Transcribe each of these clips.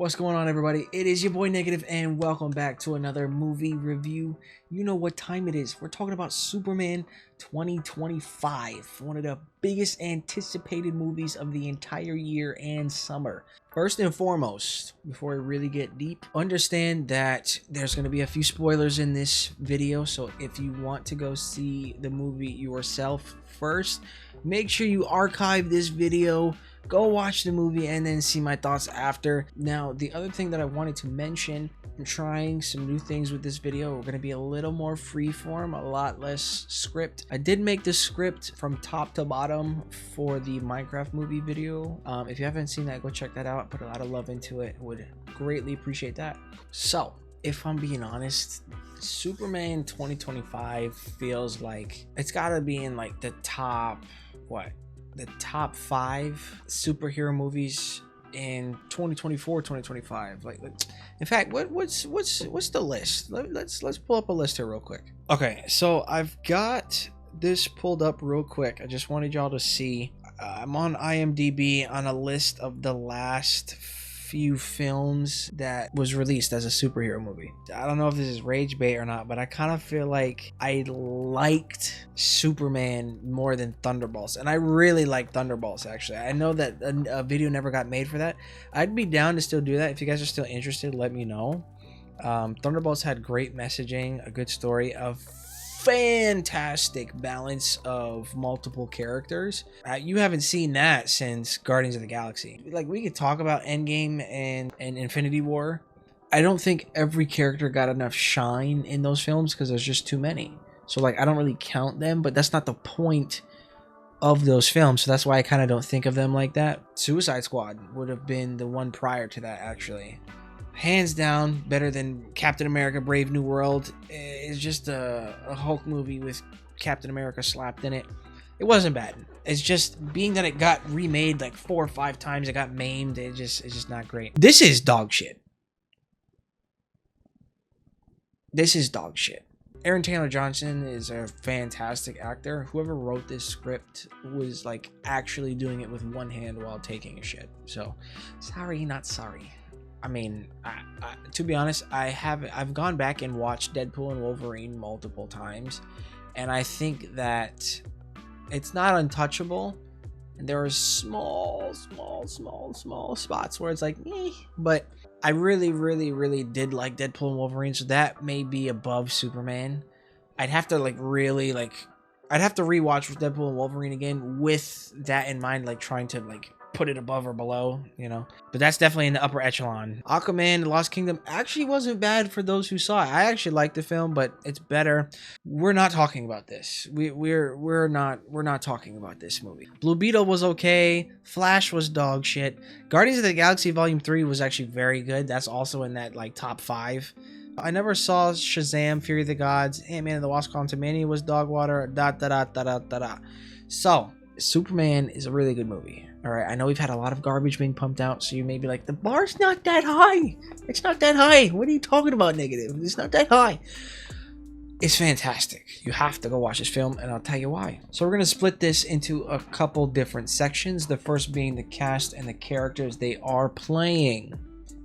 What's going on, everybody? It is your boy Negative, and welcome back to another movie review. You know what time it is. We're talking about Superman 2025, one of the biggest anticipated movies of the entire year and summer. First and foremost, before we really get deep, understand that there's going to be a few spoilers in this video, so if you want to go see the movie yourself first, make sure you archive this video, go watch the movie, and then see my thoughts after. Now, the other thing that I wanted to mention, I'm trying some new things with this video. We're going to be a little more freeform, a lot less script. I did make the script from top to bottom for the Minecraft movie video. If you haven't seen that, go check that out. Put a lot of love into it. Would greatly appreciate that. So, if I'm being honest, Superman 2025 feels like it's got to be in like the top, the top 5 superhero movies in 2024-2025. Like, in fact, what's the list? Let's pull up a list here real quick. Okay, so I've got this pulled up real quick. I just wanted y'all to see. I'm on IMDb on a list of the last few films that was released as a superhero movie. I don't know if this is rage bait or not, but I kind of feel like I liked Superman more than Thunderbolts, and I really like Thunderbolts. Actually, I know that a video never got made for that. I'd be down to still do that. If you guys are still interested, let me know. Thunderbolts had great messaging, a good story, a fantastic balance of multiple characters. You haven't seen that since Guardians of the Galaxy. Like, we could talk about Endgame and Infinity War. I don't think every character got enough shine in those films because there's just too many. So, like, I don't really count them, but that's not the point of those films. So that's why I kind of don't think of them like that. Suicide Squad would have been the one prior to that, actually. Hands down, better than Captain America Brave New World. It's just a Hulk movie with Captain America slapped in it. It wasn't bad. It's just being that it got remade like 4 or 5 times, it got maimed. It's just not great. This is dog shit. This is dog shit. Aaron Taylor Johnson is a fantastic actor. Whoever wrote this script was like actually doing it with one hand while taking a shit. So, sorry, not sorry. I mean, to be honest, I've gone back and watched Deadpool and Wolverine multiple times, and I think that it's not untouchable. And there are small spots where it's like, but I really did like Deadpool and Wolverine, so that may be above Superman. I'd have to I'd have to rewatch Deadpool and Wolverine again with that in mind, like trying to put it above or below, you know. But that's definitely in the upper echelon. Aquaman, The Lost Kingdom actually wasn't bad for those who saw it. I actually liked the film, but it's better. We're not talking about this. We're not talking about this movie. Blue Beetle was okay. Flash was dog shit. Guardians of the Galaxy Volume 3 was actually very good. That's also in that like top 5. I never saw Shazam, Fury of the Gods. Ant-Man and the Wasp: Quantumania was dog water. So, Superman is a really good movie. All right, I know we've had a lot of garbage being pumped out, so you may be like, the bar's not that high. It's not that high. What are you talking about, Negative? It's not that high. It's fantastic. You have to go watch this film, and I'll tell you why. So we're going to split this into a couple different sections. The first being the cast and the characters they are playing.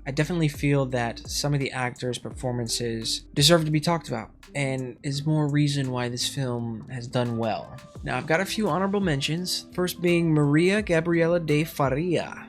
I definitely feel that some of the actors' performances deserve to be talked about, and is more reason why this film has done well. Now, I've got a few honorable mentions. First being Maria Gabriela de Faria.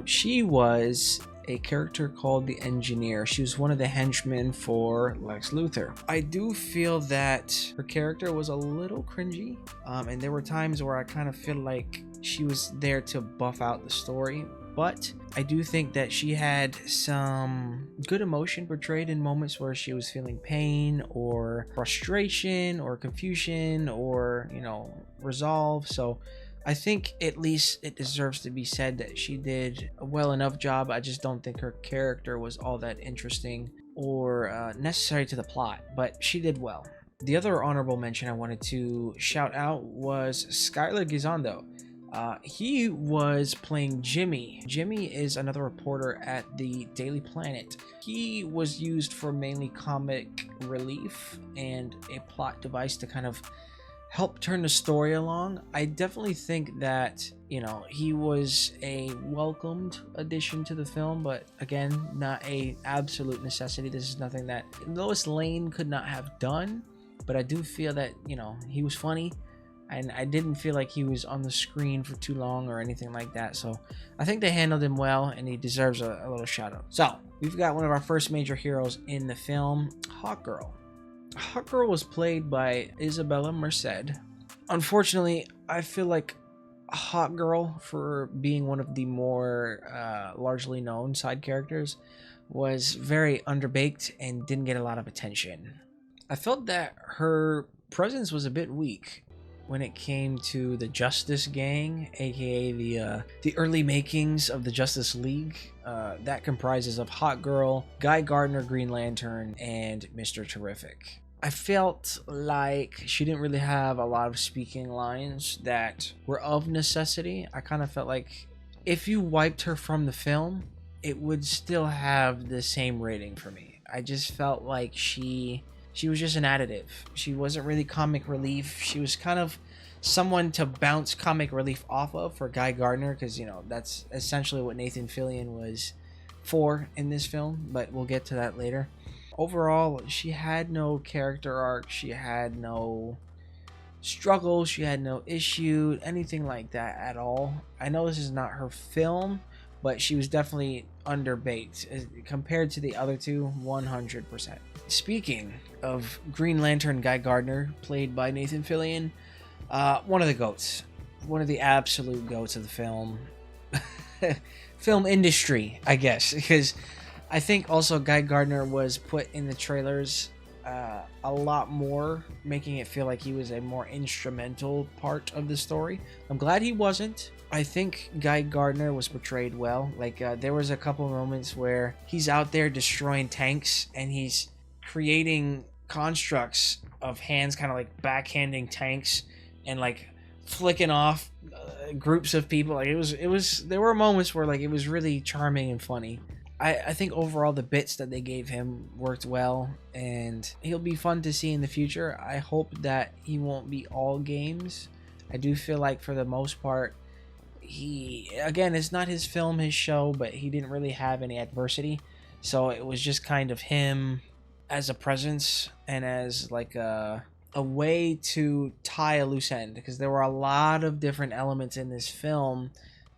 She was a character called the Engineer. She was one of the henchmen for Lex Luthor. I do feel that her character was a little cringy, and there were times where I kind of feel like she was there to buff out the story. But I do think that she had some good emotion portrayed in moments where she was feeling pain or frustration or confusion or, you know, resolve. So I think at least it deserves to be said that she did a well enough job. I just don't think her character was all that interesting or necessary to the plot, but she did well. The other honorable mention I wanted to shout out was Skylar Gisondo. He was playing Jimmy. Jimmy is another reporter at the Daily Planet. He was used for mainly comic relief and a plot device to kind of helped turn the story along. I definitely think that, you know, he was a welcomed addition to the film, but again, not a absolute necessity. This is nothing that Lois Lane could not have done, but I do feel that, you know, he was funny, and I didn't feel like he was on the screen for too long or anything like that. So I think they handled him well, and he deserves a little shout out. So we've got one of our first major heroes in the film, Hawkgirl. Hawkgirl was played by Isabella Merced. Unfortunately, I feel like Hawkgirl, for being one of the more largely known side characters, was very underbaked and didn't get a lot of attention. I felt that her presence was a bit weak when it came to the Justice Gang, aka the early makings of the Justice League. That comprises of Hawkgirl, Guy Gardner, Green Lantern, and Mr. Terrific. I felt like she didn't really have a lot of speaking lines that were of necessity. I kind of felt like if you wiped her from the film, it would still have the same rating for me. I just felt like she was just an additive. She wasn't really comic relief. She was kind of someone to bounce comic relief off of for Guy Gardner, because, you know, that's essentially what Nathan Fillion was for in this film, but we'll get to that later. Overall, she had no character arc, she had no struggle, she had no issue, anything like that at all. I know this is not her film, but she was definitely underbaked compared to the other two, 100%. Speaking of Green Lantern Guy Gardner, played by Nathan Fillion, one of the GOATs, one of the absolute GOATs of the film film industry, I guess, because I think also Guy Gardner was put in the trailers a lot more, making it feel like he was a more instrumental part of the story. I'm glad he wasn't. I think Guy Gardner was portrayed well. Like, there was a couple moments where he's out there destroying tanks, and he's creating constructs of hands, kind of like backhanding tanks, and like flicking off groups of people. Like, it was there were moments where, like, it was really charming and funny. I think overall the bits that they gave him worked well, and he'll be fun to see in the future. I hope that he won't be all games. I do feel like for the most part, again, it's not his film, his show, but he didn't really have any adversity. So it was just kind of him as a presence and as like a way to tie a loose end, because there were a lot of different elements in this film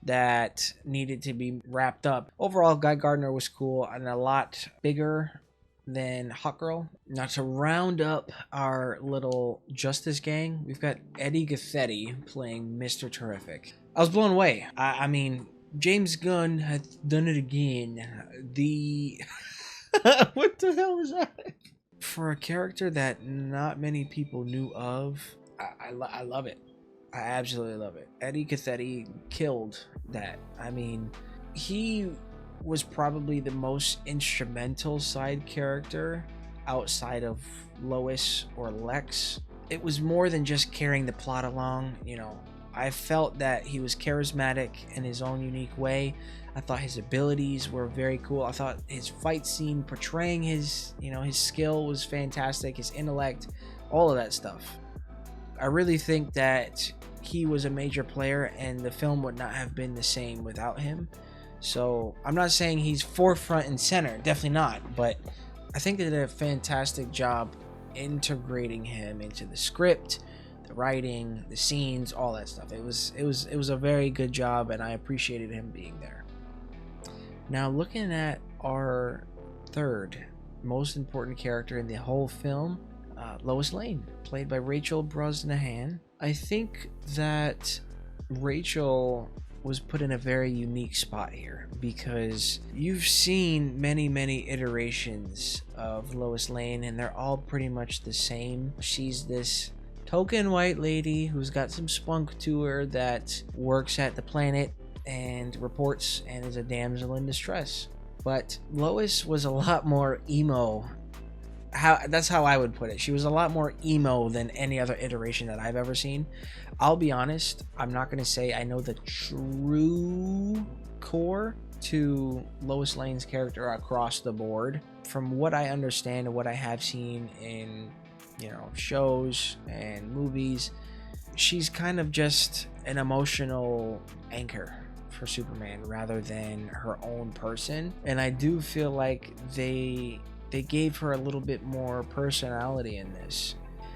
that needed to be wrapped up. Overall, Guy Gardner was cool and a lot bigger than Hawkgirl. Now, to round up our little Justice Gang, we've got Eddie Gathetti playing Mr. Terrific. I was blown away. I mean, James Gunn had done it again. What the hell was that? For a character that not many people knew of, I love it. I absolutely love it. Eddie Gathetti killed that. I mean, he was probably the most instrumental side character outside of Lois or Lex. It was more than just carrying the plot along, you know. I felt that he was charismatic in his own unique way. I thought his abilities were very cool. I thought his fight scene portraying his, you know, his skill was fantastic, his intellect, all of that stuff. I really think that he was a major player, and the film would not have been the same without him. So I'm not saying he's forefront and center, definitely not, but I think they did a fantastic job integrating him into the script, the writing, the scenes, all that stuff. It was a very good job, and I appreciated him being there. Now, looking at our third most important character in the whole film, Lois Lane, played by Rachel Brosnahan. I think that Rachel was put in a very unique spot here, because you've seen many iterations of Lois Lane, and they're all pretty much the same. She's this token white lady who's got some spunk to her that works at the planet and reports and is a damsel in distress. But Lois was a lot more emo. That's how I would put it. She was a lot more emo than any other iteration that I've ever seen. I'll be honest, I'm not going to say I know the true core to Lois Lane's character across the board. From what I understand and what I have seen in shows and movies, she's kind of just an emotional anchor for Superman rather than her own person. And I do feel like they gave her a little bit more personality in this.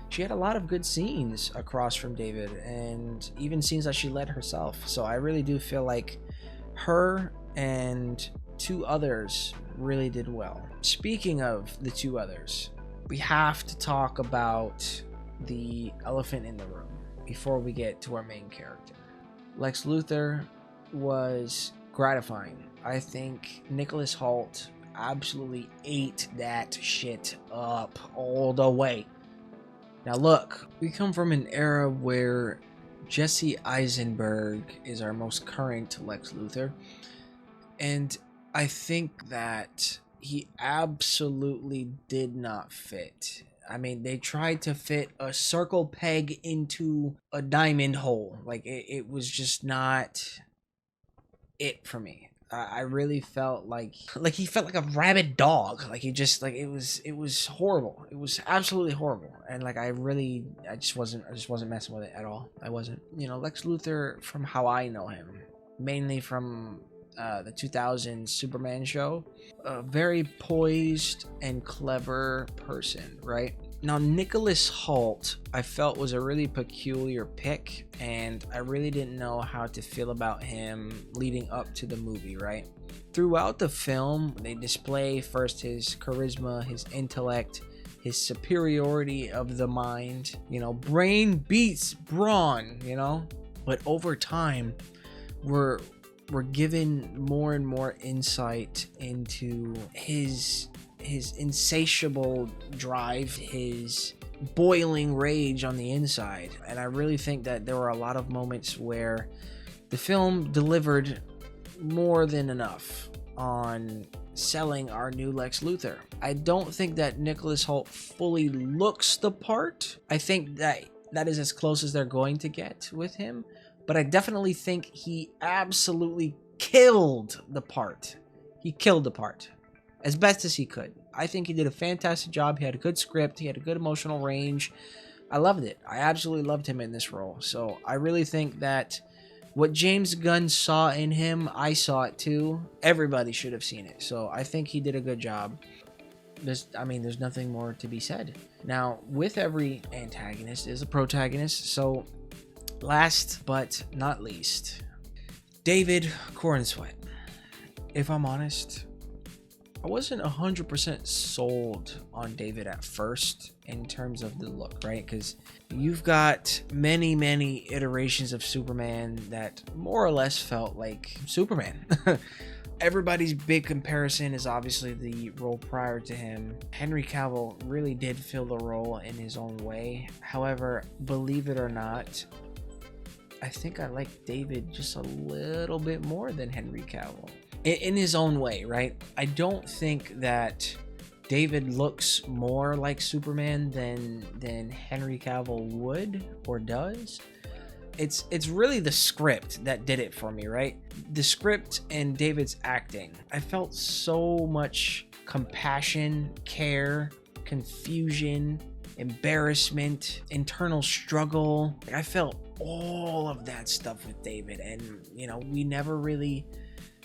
She had a lot of good scenes across from David, and even scenes that she led herself. So I really do feel like her and two others really did well. Speaking of the two others, we have to talk about the elephant in the room before we get to our main character. Lex Luthor was gratifying. I think Nicholas Hoult absolutely ate that shit up all the way. Now look, we come from an era where Jesse Eisenberg is our most current Lex Luthor, and I think that he absolutely did not fit. I mean, they tried to fit a circle peg into a diamond hole. Like, it was just not it for me. I really felt like he felt like a rabid dog. Like, he just, like, it was horrible. It was absolutely horrible. And like, I just wasn't messing with it at all. I wasn't. Lex Luthor, from how I know him, mainly from the 2000 Superman show, a very poised and clever person, right? Now, Nicholas Hoult, I felt, was a really peculiar pick, and I really didn't know how to feel about him leading up to the movie, right? Throughout the film, they display first his charisma, his intellect, his superiority of the mind. Brain beats brawn, But over time, we're given more and more insight into his insatiable drive, his boiling rage on the inside. And I really think that there were a lot of moments where the film delivered more than enough on selling our new Lex Luthor. I don't think that Nicholas Hoult fully looks the part. I think that is as close as they're going to get with him, but I definitely think he absolutely killed the part. He killed the part as best as he could. I think he did a fantastic job. He had a good script. He had a good emotional range. I loved it. I absolutely loved him in this role. So I really think that what James Gunn saw in him, I saw it too. Everybody should have seen it. So I think he did a good job. There's nothing more to be said. Now, with every antagonist is a protagonist. So last but not least, David Corenswet. If I'm honest, I wasn't 100% sold on David at first in terms of the look, right? Because you've got many, many iterations of Superman that more or less felt like Superman. Everybody's big comparison is obviously the role prior to him. Henry Cavill really did fill the role in his own way. However, believe it or not, I think I like David just a little bit more than Henry Cavill. In his own way, right? I don't think that David looks more like Superman than Henry Cavill would or does. It's really the script that did it for me, right? The script and David's acting. I felt so much compassion, care, confusion, embarrassment, internal struggle. I felt all of that stuff with David, and we never really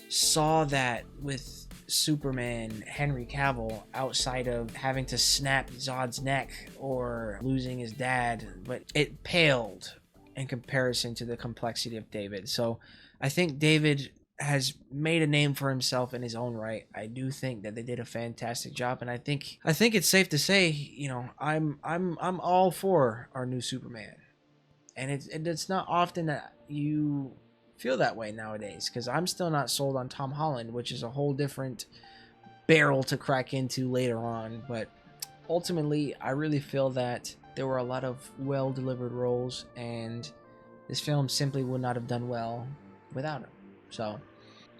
saw that with Superman Henry Cavill outside of having to snap Zod's neck or losing his dad, but it paled in comparison to the complexity of David. So I think David has made a name for himself in his own right. I do think that they did a fantastic job, and I think it's safe to say, I'm all for our new Superman. And it's not often that you feel that way nowadays, because I'm still not sold on Tom Holland, which is a whole different barrel to crack into later on. But ultimately, I really feel that there were a lot of well-delivered roles, and this film simply would not have done well without him. So,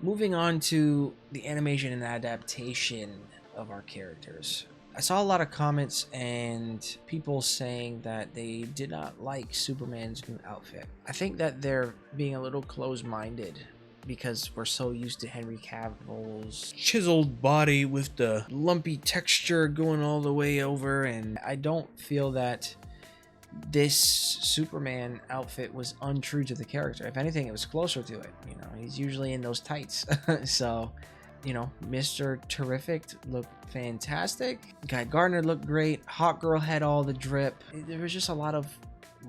moving on to the animation and adaptation of our characters. I saw a lot of comments and people saying that they did not like Superman's new outfit. I think that they're being a little close-minded because we're so used to Henry Cavill's chiseled body with the lumpy texture going all the way over, and I don't feel that this Superman outfit was untrue to the character. If anything, it was closer to it. You know, he's usually in those tights. So, you know, Mr. Terrific looked fantastic. Guy Gardner looked great. Hawk Girl had all the drip. There was just a lot of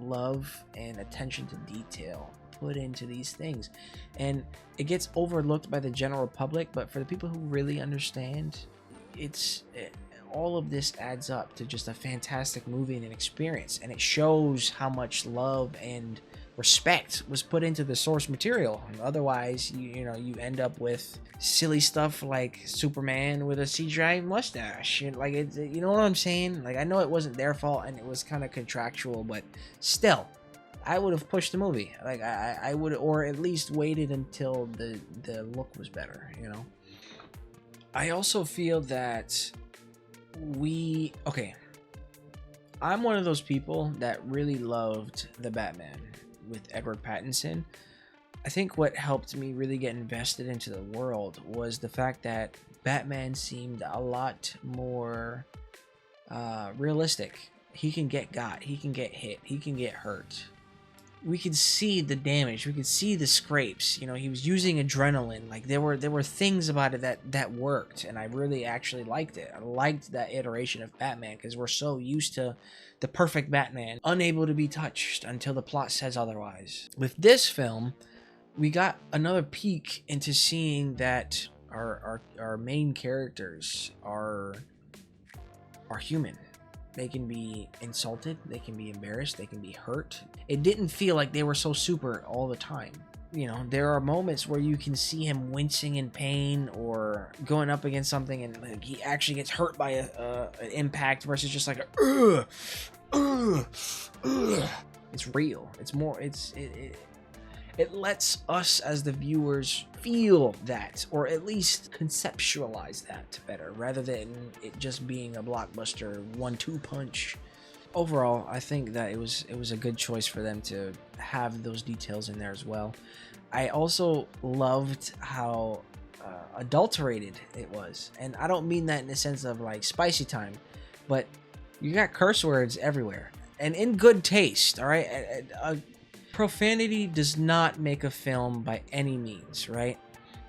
love and attention to detail put into these things, and it gets overlooked by the general public, but for the people who really understand, all of this adds up to just a fantastic movie and an experience, and it shows how much love and respect was put into the source material. Otherwise, you know, you end up with silly stuff like Superman with a CGI mustache. Like, you know what I'm saying? Like, I know it wasn't their fault and it was kind of contractual, but still, I would have pushed the movie. Like, I would, or at least waited until the look was better, you know? I also feel that I'm one of those people that really loved the Batman with Edward Pattinson. I think what helped me really get invested into the world was the fact that Batman seemed a lot more realistic. He can get got, he can get hit, he can get hurt. We could see the damage, we could see the scrapes. You know, he was using adrenaline. Like, there were things about it that worked, and I really actually liked it. I liked that iteration of Batman because we're so used to the perfect Batman, unable to be touched until the plot says otherwise. With this film, we got another peek into seeing that our main characters are human. They can be insulted, they can be embarrassed, they can be hurt. It didn't feel like they were so super all the time. You know, there are moments where you can see him wincing in pain or going up against something and like, he actually gets hurt by an impact versus just like a It's real. It's more, it lets us as the viewers feel that, or at least conceptualize that better, rather than it just being a blockbuster 1-2 punch. Overall, I think that it was a good choice for them to have those details in there as well. I also loved how adulterated it was, and I don't mean that in the sense of like spicy time, but you got curse words everywhere, and in good taste. All right. Profanity does not make a film by any means, right?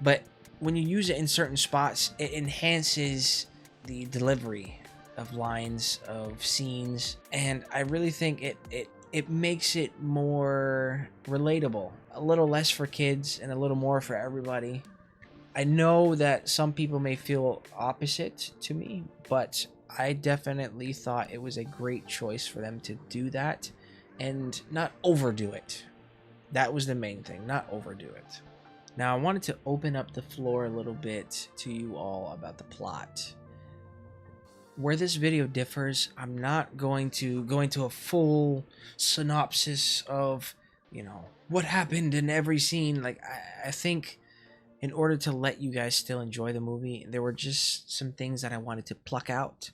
But when you use it in certain spots, it enhances the delivery of lines, of scenes, and I really think it makes it more relatable. A little less for kids and a little more for everybody. I know that some people may feel opposite to me, but I definitely thought it was a great choice for them to do that and not overdo it. That was the main thing, not overdo it. Now, I wanted to open up the floor a little bit to you all about the plot. Where this video differs, I'm not going to go into a full synopsis of, you know, what happened in every scene. Like, I think in order to let you guys still enjoy the movie, there were just some things that I wanted to pluck out.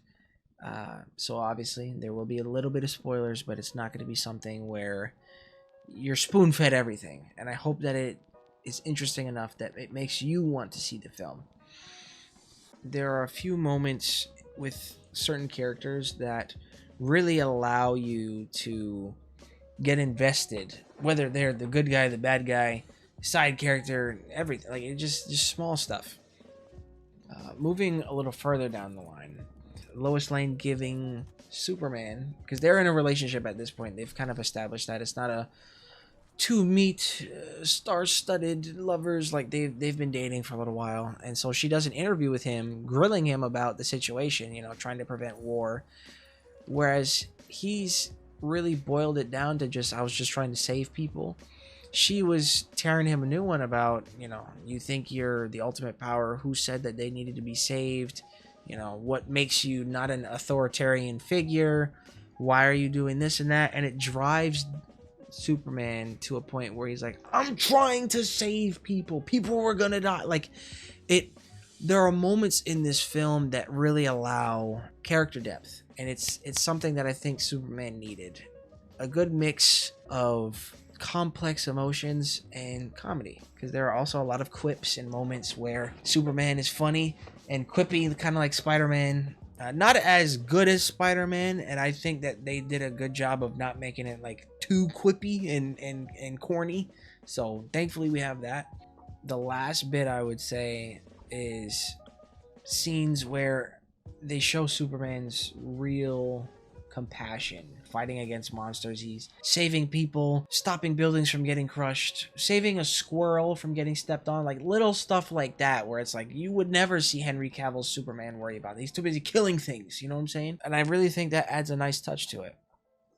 So obviously there will be a little bit of spoilers, but it's not going to be something where you're spoon-fed everything. And I hope that it is interesting enough that it makes you want to see the film. There are a few moments with certain characters that really allow you to get invested, whether they're the good guy, the bad guy, side character, everything. Like, it just small stuff. Moving a little further down the line, Lois Lane giving Superman, because they're in a relationship at this point, they've kind of established that it's not a to-meet star-studded lovers. Like, they've been dating for a little while, and so she does an interview with him, grilling him about the situation, you know, trying to prevent war, whereas he's really boiled it down to just, I was just trying to save people. She was tearing him a new one about, you know, you think you're the ultimate power, who said that they needed to be saved, you know, what makes you not an authoritarian figure, why are you doing this and that, and it drives Superman to a point where he's like, I'm trying to save people were gonna die. Like, there are moments in this film that really allow character depth, and it's something that I think Superman needed. A good mix of complex emotions and comedy, because there are also a lot of quips and moments where Superman is funny and quippy, kind of like Spider-Man. Not as good as Spider-Man, and I think that they did a good job of not making it like too quippy and corny. So thankfully we have that. The last bit I would say is scenes where they show Superman's real compassion, fighting against monsters. He's saving people, stopping buildings from getting crushed, saving a squirrel from getting stepped on, like little stuff like that, where it's like you would never see Henry Cavill's Superman worry about it. He's too busy killing things, you know what I'm saying? And I really think that adds a nice touch to it.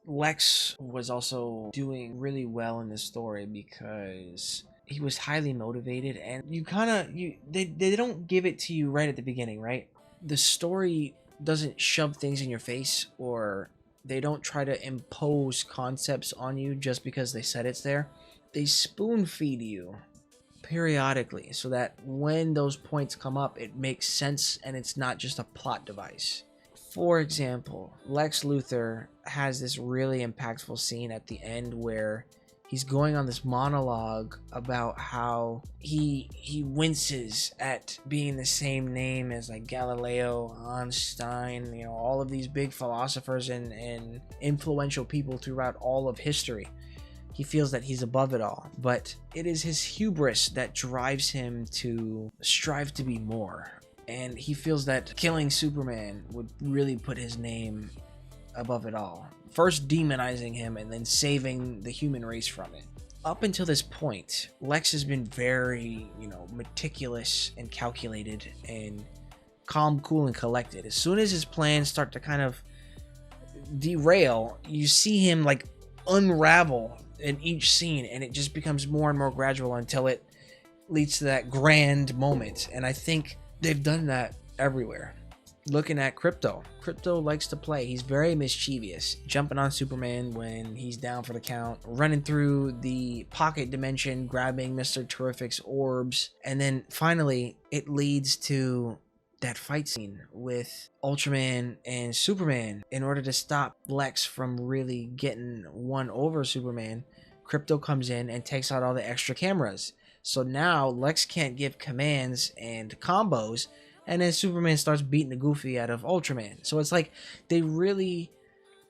Lex was also doing really well in this story because he was highly motivated, and they don't give it to you right at the beginning, right? The story doesn't shove things in your face, or they don't try to impose concepts on you just because they said it's there. They spoon feed you periodically so that when those points come up, it makes sense and it's not just a plot device. For example, Lex Luthor has this really impactful scene at the end where he's going on this monologue about how he winces at being the same name as like Galileo, Einstein, you know, all of these big philosophers and influential people throughout all of history. He feels that he's above it all, but it is his hubris that drives him to strive to be more. And he feels that killing Superman would really put his name above it all. First demonizing him and then saving the human race from it. Up until this point, Lex has been very, meticulous and calculated and calm, cool, and collected. As soon as his plans start to kind of derail, you see him like unravel in each scene, and it just becomes more and more gradual until it leads to that grand moment. And I think they've done that everywhere. Looking at Crypto likes to play. He's very mischievous, jumping on Superman when he's down for the count, running through the pocket dimension, grabbing Mr.Terrific's orbs, and then finally it leads to that fight scene with Ultraman and Superman. In order to stop Lex from really getting one over Superman, Crypto comes in and takes out all the extra cameras. So now Lex can't give commands and combos, and then Superman starts beating the goofy out of Ultraman. So it's like they really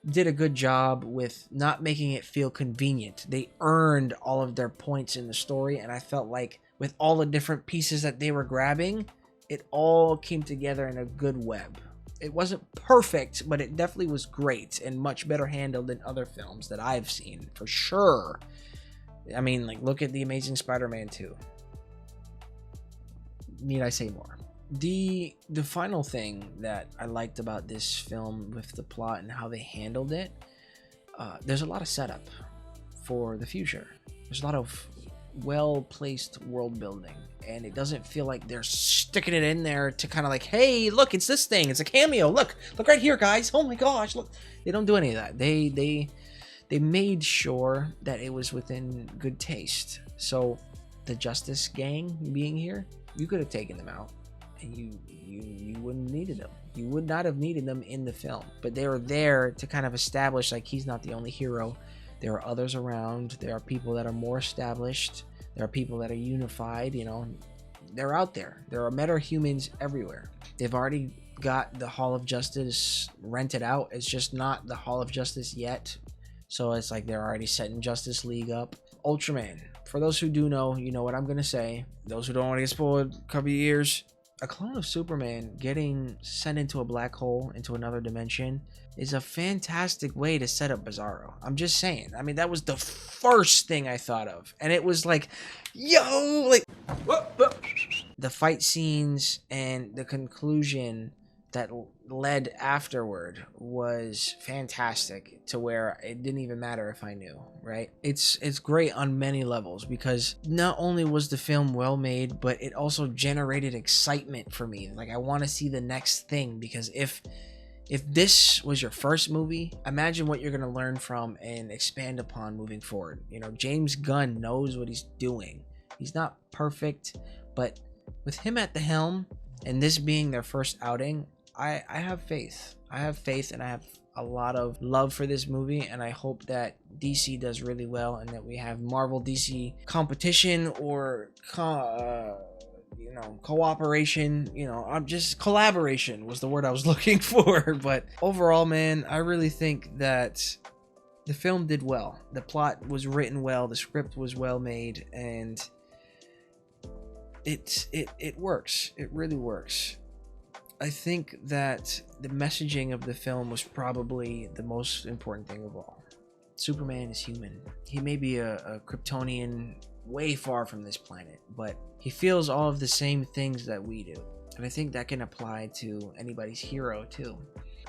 did a good job with not making it feel convenient. They earned all of their points in the story, and I felt like with all the different pieces that they were grabbing, it all came together in a good web. It wasn't perfect, but it definitely was great and much better handled than other films that I've seen, for sure. I mean, like, look at The Amazing Spider-Man 2. Need I say more? The final thing that I liked about this film with the plot and how they handled it, there's a lot of setup for the future. There's a lot of well-placed world building, and it doesn't feel like they're sticking it in there to kind of like, hey, look, it's this thing, it's a cameo, look right here, guys, oh my gosh, look. They don't do any of that. They made sure that it was within good taste. So the Justice Gang being here, you could have taken them out and you wouldn't have needed them. You would not have needed them in the film, but they were there to kind of establish like he's not the only hero. There are others around. There are people that are more established. There are people that are unified, they're out there. There are meta-humans everywhere. They've already got the Hall of Justice rented out. It's just not the Hall of Justice yet. So it's like they're already setting Justice League up. Ultraman. For those who do know, you know what I'm going to say. Those who don't want to get spoiled, cover your ears. A clone of Superman getting sent into a black hole, into another dimension, is a fantastic way to set up Bizarro. I'm just saying. I mean, that was the first thing I thought of. And it was like, yo, like, the fight scenes and the conclusion that led afterward was fantastic, to where it didn't even matter if I knew, right? It's great on many levels, because not only was the film well made, but it also generated excitement for me. Like, I want to see the next thing, because if this was your first movie, imagine what you're going to learn from and expand upon moving forward. James Gunn knows what he's doing. He's not perfect, but with him at the helm and this being their first outing, I have faith. I have faith, and I have a lot of love for this movie, and I hope that DC does really well and that we have Marvel DC competition or you know, cooperation, you know, I'm just collaboration was the word I was looking for. But overall, man, I really think that the film did well. The plot was written well, the script was well made, and it works. It really works. I think that the messaging of the film was probably the most important thing of all. Superman is human. He may be a Kryptonian way far from this planet, but he feels all of the same things that we do. And I think that can apply to anybody's hero too.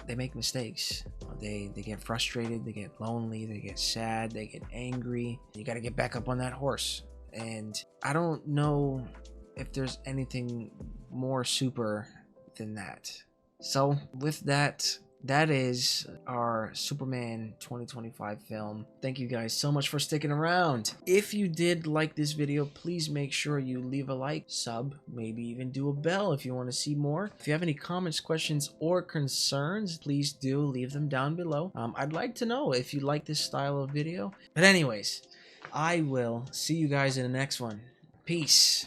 They make mistakes. They get frustrated, they get lonely, they get sad, they get angry. You got to get back up on that horse. And I don't know if there's anything more super than that. So with that, that is our Superman 2025 film. Thank you guys so much for sticking around. If you did like this video, please make sure you leave a like, sub, maybe even do a bell if you want to see more. If you have any comments, questions, or concerns, please do leave them down below. I'd like to know if you like this style of video. But anyways, I will see you guys in the next one. Peace.